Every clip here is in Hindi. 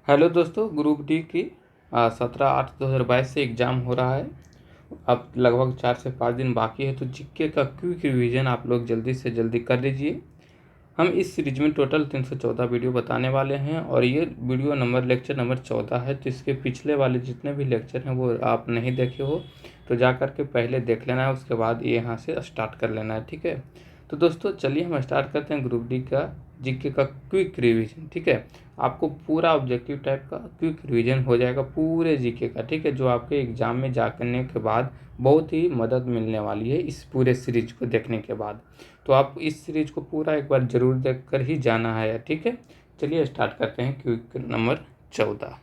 हेलो दोस्तों, ग्रुप डी की 17/8/2022 से एग्ज़ाम हो रहा है। अब लगभग 4 से 5 दिन बाकी है, तो जीके का क्विक रिवीजन आप लोग जल्दी से जल्दी कर लीजिए। हम इस सीरीज में टोटल 314 वीडियो बताने वाले हैं और ये वीडियो लेक्चर नंबर 14 है। तो इसके पिछले वाले जितने भी लेक्चर हैं वो आप नहीं देखे हो तो जा कर के पहले देख लेना है, उसके बाद ये यहाँ से स्टार्ट कर लेना है। ठीक है, तो दोस्तों चलिए हम स्टार्ट करते हैं ग्रुप डी का जीके का क्विक रिवीजन। ठीक है, आपको पूरा ऑब्जेक्टिव टाइप का क्विक रिवीजन हो जाएगा पूरे जीके का। ठीक है, जो आपके एग्जाम में जा करने के बाद बहुत ही मदद मिलने वाली है इस पूरे सीरीज को देखने के बाद। तो आप इस सीरीज को पूरा एक बार जरूर देख कर ही जाना है। ठीक है, चलिए स्टार्ट करते हैं क्विक नंबर 14।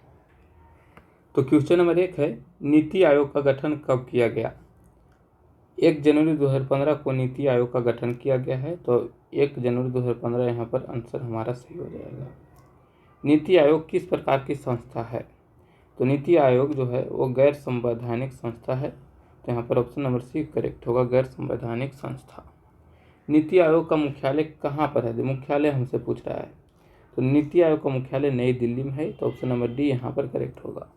तो क्वेश्चन नंबर 1 है, नीति आयोग का गठन कब किया गया? 1 जनवरी 2015 को नीति आयोग का गठन किया गया है। तो 1 जनवरी 2015 यहाँ पर आंसर हमारा सही हो जाएगा। नीति आयोग किस प्रकार की संस्था है? तो नीति आयोग जो है वो गैर संवैधानिक संस्था है। तो यहाँ पर ऑप्शन नंबर सी करेक्ट होगा, गैर संवैधानिक संस्था। नीति आयोग का मुख्यालय कहाँ पर है? मुख्यालय हमसे पूछ रहा है। तो नीति आयोग का मुख्यालय नई दिल्ली में है। तो ऑप्शन नंबर डी यहाँ पर करेक्ट होगा।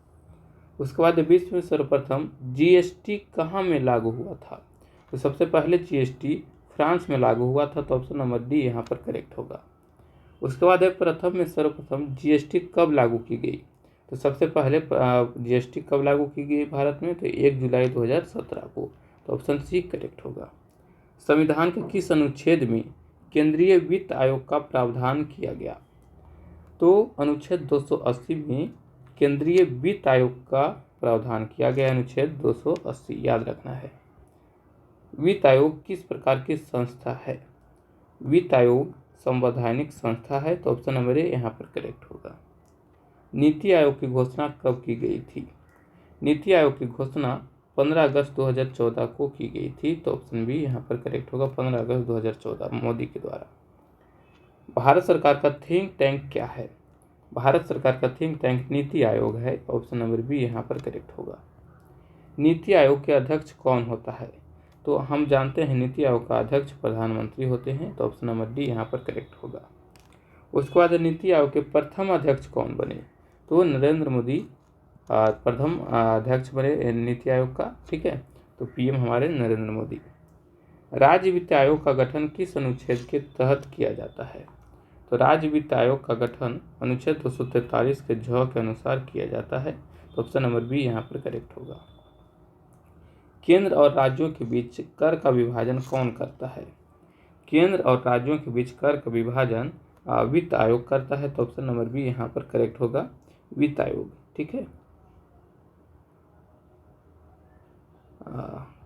उसके बाद विश्व में सर्वप्रथम जीएसटी कहाँ में लागू हुआ था? तो सबसे पहले जीएसटी फ्रांस में लागू हुआ था। तो ऑप्शन नंबर डी यहाँ पर करेक्ट होगा। उसके बाद है प्रथम में सर्वप्रथम जीएसटी कब लागू की गई? तो सबसे पहले जीएसटी कब लागू की गई भारत में? तो 1 जुलाई 2017 को। तो ऑप्शन सी करेक्ट होगा। संविधान के किस अनुच्छेद में केंद्रीय वित्त आयोग का प्रावधान किया गया? तो अनुच्छेद 280 में केंद्रीय वित्त आयोग का प्रावधान किया गया, अनुच्छेद 280 याद रखना है। वित्त आयोग किस प्रकार की संस्था है? वित्त आयोग संवैधानिक संस्था है। तो ऑप्शन नंबर ए यहाँ पर करेक्ट होगा। नीति आयोग की घोषणा कब की गई थी? नीति आयोग की घोषणा 15 अगस्त 2014 को की गई थी। तो ऑप्शन बी यहाँ पर करेक्ट होगा, 15 अगस्त 2014 मोदी के द्वारा। भारत सरकार का थिंक टैंक क्या है? भारत सरकार का थिंक टैंक नीति आयोग है। ऑप्शन नंबर बी यहाँ पर करेक्ट होगा। नीति आयोग के अध्यक्ष कौन होता है? तो हम जानते हैं नीति आयोग का अध्यक्ष प्रधानमंत्री होते हैं। तो ऑप्शन नंबर डी यहाँ पर करेक्ट होगा। उसके बाद नीति आयोग के प्रथम अध्यक्ष कौन बने? तो नरेंद्र मोदी प्रथम अध्यक्ष बने नीति आयोग का। ठीक है, तो पीएम हमारे नरेंद्र मोदी। राज्य वित्त आयोग का गठन किस अनुच्छेद के तहत किया जाता है? तो राज्य वित्त आयोग का गठन अनुच्छेद 243 के ज के अनुसार किया जाता है। तो ऑप्शन नंबर बी यहाँ पर करेक्ट होगा। केंद्र और राज्यों के बीच कर का विभाजन कौन करता है? केंद्र और राज्यों के बीच कर का विभाजन वित्त आयोग करता है। तो ऑप्शन नंबर बी यहाँ पर करेक्ट होगा, वित्त आयोग। ठीक है,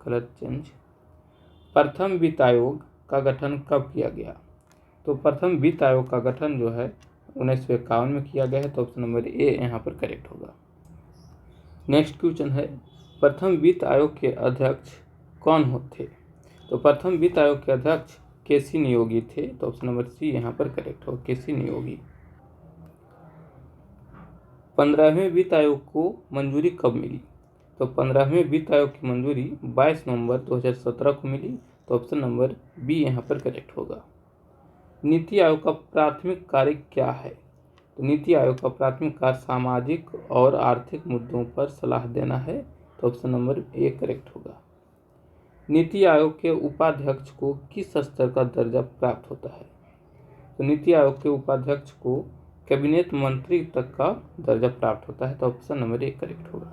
कलर चेंज। प्रथम वित्त आयोग का गठन कब किया गया? तो प्रथम वित्त आयोग का गठन जो है 1951 में किया गया है। तो ऑप्शन नंबर ए यहाँ पर करेक्ट होगा। नेक्स्ट क्वेश्चन है, प्रथम वित्त आयोग के अध्यक्ष कौन होते? तो प्रथम वित्त आयोग के अध्यक्ष केसी नियोगी थे। तो ऑप्शन नंबर सी यहाँ पर करेक्ट हो, केसी नियोगी। 15वें वित्त आयोग को मंजूरी कब मिली? तो 15वें वित्त आयोग की मंजूरी 22 नवंबर 2017 को मिली। तो ऑप्शन नंबर बी यहाँ पर करेक्ट होगा। नीति आयोग का प्राथमिक कार्य क्या है? तो नीति आयोग का प्राथमिक कार्य सामाजिक और आर्थिक मुद्दों पर सलाह देना है। तो ऑप्शन नंबर ए करेक्ट होगा। नीति आयोग के उपाध्यक्ष को किस स्तर का दर्जा प्राप्त होता है? तो नीति आयोग के उपाध्यक्ष को कैबिनेट मंत्री तक का दर्जा प्राप्त होता है। तो ऑप्शन नंबर ए करेक्ट होगा।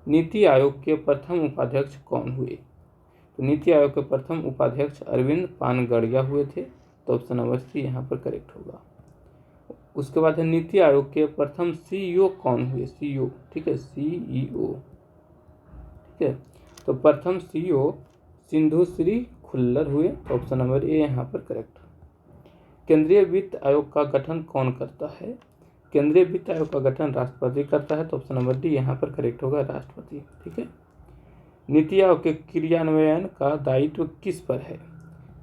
नीति आयोग के प्रथम उपाध्यक्ष कौन हुए? तो नीति आयोग के प्रथम उपाध्यक्ष अरविंद पानगड़िया हुए थे। तो ऑप्शन नंबर सी यहाँ पर करेक्ट होगा। उसके बाद है नीति आयोग के प्रथम सीईओ कौन हुए? सीईओ, ठीक है, सीईओ। ठीक है, तो प्रथम सीईओ सिंधु श्री खुल्लर हुए। तो ऑप्शन नंबर ए यहाँ पर करेक्ट। केंद्रीय वित्त आयोग का गठन कौन करता है? केंद्रीय वित्त आयोग का गठन राष्ट्रपति करता है। तो ऑप्शन नंबर डी यहाँ पर करेक्ट होगा, राष्ट्रपति। ठीक है, नीति आयोग के क्रियान्वयन का दायित्व किस पर है?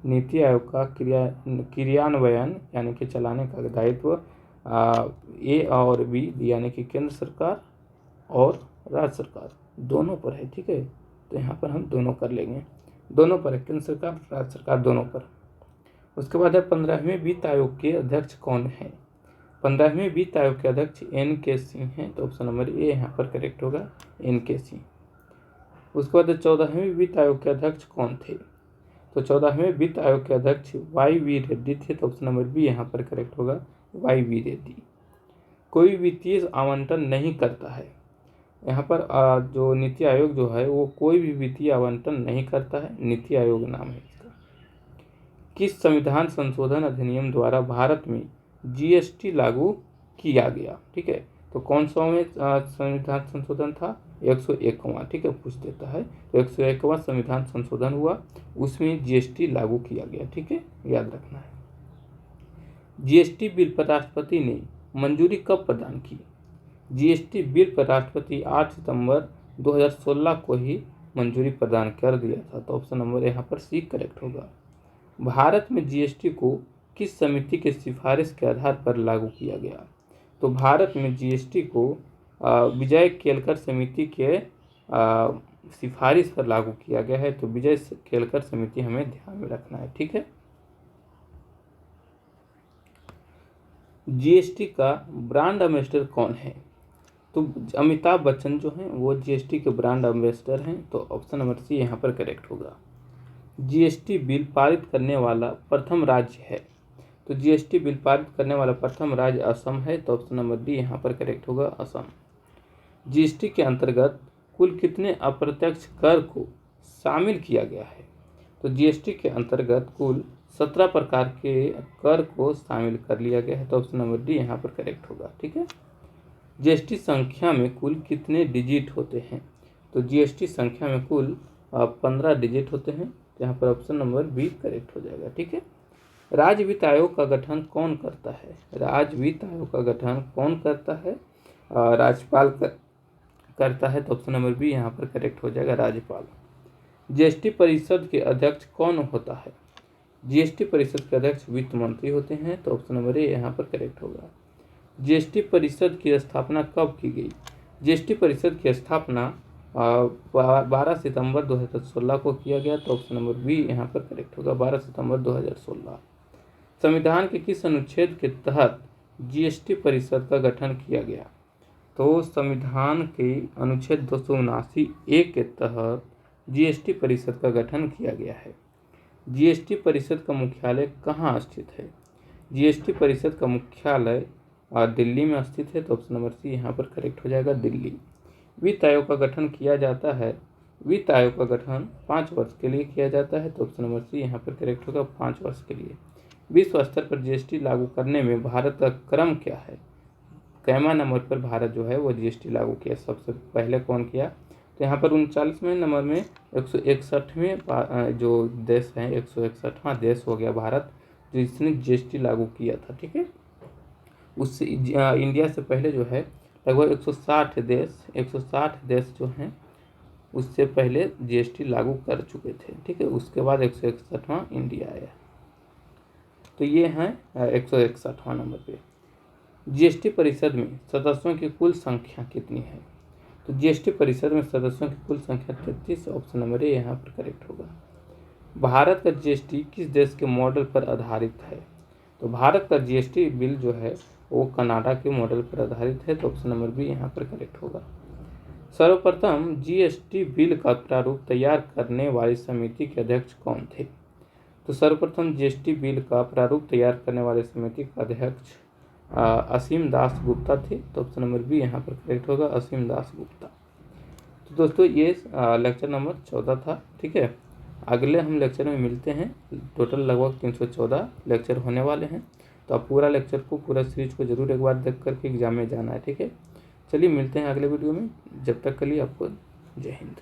नीति आयोग का क्रियान्वयन यानी कि चलाने का दायित्व ए और बी यानी कि केंद्र सरकार और राज्य सरकार दोनों पर है। ठीक है, तो यहाँ पर हम दोनों कर लेंगे, दोनों पर है, केंद्र सरकार राज्य सरकार दोनों पर। उसके बाद है 15वें वित्त आयोग के अध्यक्ष कौन है? 15वें वित्त आयोग के अध्यक्ष NK सिंह हैं, तो ऑप्शन नंबर ए यहाँ पर करेक्ट होगा, NK सिंह। उसके बाद 14वें वित्त आयोग के अध्यक्ष कौन थे? तो 14वें वित्त आयोग के अध्यक्ष YV रेड्डी थे, तो ऑप्शन नंबर बी यहाँ पर करेक्ट होगा, YV रेड्डी। कोई वित्तीय आवंटन नहीं करता है, यहाँ पर जो नीति आयोग जो है वो कोई भी वित्तीय आवंटन नहीं करता है, नीति आयोग नाम है इसका। किस संविधान संशोधन अधिनियम द्वारा भारत में GST लागू किया गया? ठीक है, तो कौन सा में संविधान संशोधन था? 101वां। ठीक है, पूछ देता है, तो 101वां संविधान संशोधन हुआ, उसमें GST लागू किया गया। ठीक है, याद रखना है। GST बिल पर राष्ट्रपति ने मंजूरी कब प्रदान की? GST बिल पर राष्ट्रपति 8 सितंबर 2016 को ही मंजूरी प्रदान कर दिया था, तो ऑप्शन नंबर यहाँ पर सी करेक्ट होगा। भारत में GST को किस समिति के सिफारिश के आधार पर लागू किया गया? तो भारत में GST को विजय केलकर समिति के सिफारिश पर लागू किया गया है, तो विजय केलकर समिति हमें ध्यान में रखना है। ठीक है। GST का ब्रांड एम्बेसडर कौन है? तो अमिताभ बच्चन जो हैं वो GST के ब्रांड एम्बेसडर हैं, तो ऑप्शन नंबर सी यहाँ पर करेक्ट होगा। GST बिल पारित करने वाला प्रथम राज्य है, तो GST बिल पारित करने वाला प्रथम राज्य असम है, तो ऑप्शन नंबर डी यहाँ पर करेक्ट होगा, असम। GST के अंतर्गत कुल कितने अप्रत्यक्ष कर को शामिल किया गया है? तो GST के अंतर्गत कुल 17 प्रकार के कर को शामिल कर लिया गया है, तो ऑप्शन नंबर डी यहाँ पर करेक्ट होगा। ठीक है। GST संख्या में कुल कितने डिजिट होते हैं? तो GST संख्या में कुल 15 डिजिट होते हैं, तो यहाँ पर ऑप्शन नंबर बी करेक्ट हो जाएगा। ठीक है। राज्य वित्त आयोग का गठन कौन करता है? राज्य वित्त आयोग का गठन कौन करता है? राज्यपाल करता है, तो ऑप्शन नंबर बी यहाँ पर करेक्ट हो जाएगा, राज्यपाल। GST परिषद के अध्यक्ष कौन होता है? GST परिषद के अध्यक्ष वित्त मंत्री होते हैं, तो ऑप्शन नंबर ए यहाँ पर करेक्ट होगा। GST परिषद की स्थापना कब की गई? GST परिषद की स्थापना 12 सितंबर 2016 को किया गया, तो ऑप्शन नंबर बी यहाँ पर करेक्ट होगा, 12 सितंबर 2016। संविधान के किस अनुच्छेद के तहत GST परिषद का गठन किया गया? तो संविधान के अनुच्छेद 279A के तहत GST परिषद का गठन किया गया है। GST परिषद का मुख्यालय कहाँ स्थित है? GST परिषद का मुख्यालय दिल्ली में स्थित है, तो ऑप्शन नंबर सी यहाँ पर करेक्ट हो जाएगा, दिल्ली। वित्त आयोग का गठन किया जाता है, वित्त आयोग का गठन 5 वर्ष के लिए किया जाता है, तो ऑप्शन नंबर सी यहाँ पर करेक्ट होगा, 5 वर्ष के लिए। विश्व स्तर पर GST लागू करने में भारत का क्रम क्या है? कैमा नंबर पर भारत जो है वो GST लागू किया, सबसे पहले कौन किया? तो यहाँ पर 39वें नंबर में 161वें जो देश हैं, 161वां देश हो गया भारत, जिसने GST लागू किया था। ठीक है। उससे इंडिया से पहले जो है लगभग 160 देश जो हैं उससे पहले GST लागू कर चुके थे। ठीक है। उसके बाद 161वां इंडिया आया, तो ये हैं 161वां नंबर पे। GST परिषद में सदस्यों की कुल संख्या कितनी है? तो GST परिषद में सदस्यों की कुल संख्या 33, ऑप्शन नंबर ए यहाँ पर करेक्ट होगा। भारत का GST किस देश के मॉडल पर आधारित है? तो भारत का GST बिल जो है वो कनाडा के मॉडल पर आधारित है, तो ऑप्शन नंबर बी यहाँ पर करेक्ट होगा। सर्वप्रथम GST बिल का प्रारूप तैयार करने वाली समिति के अध्यक्ष कौन थे? तो सर्वप्रथम GST बिल का प्रारूप तैयार करने वाली समिति का अध्यक्ष असीम दास गुप्ता थे, तो ऑप्शन नंबर बी यहाँ पर करेक्ट होगा, असीम दास गुप्ता। तो दोस्तों ये लेक्चर नंबर 14 था। ठीक है। अगले हम लेक्चर में मिलते हैं। टोटल लगभग 314 लेक्चर होने वाले हैं, तो आप पूरा लेक्चर को, पूरा सीरीज को जरूर एक बार देख करके एग्जाम में जाना है। ठीक है। चलिए मिलते हैं अगले वीडियो में, जब तक के लिए आपको जय हिंद।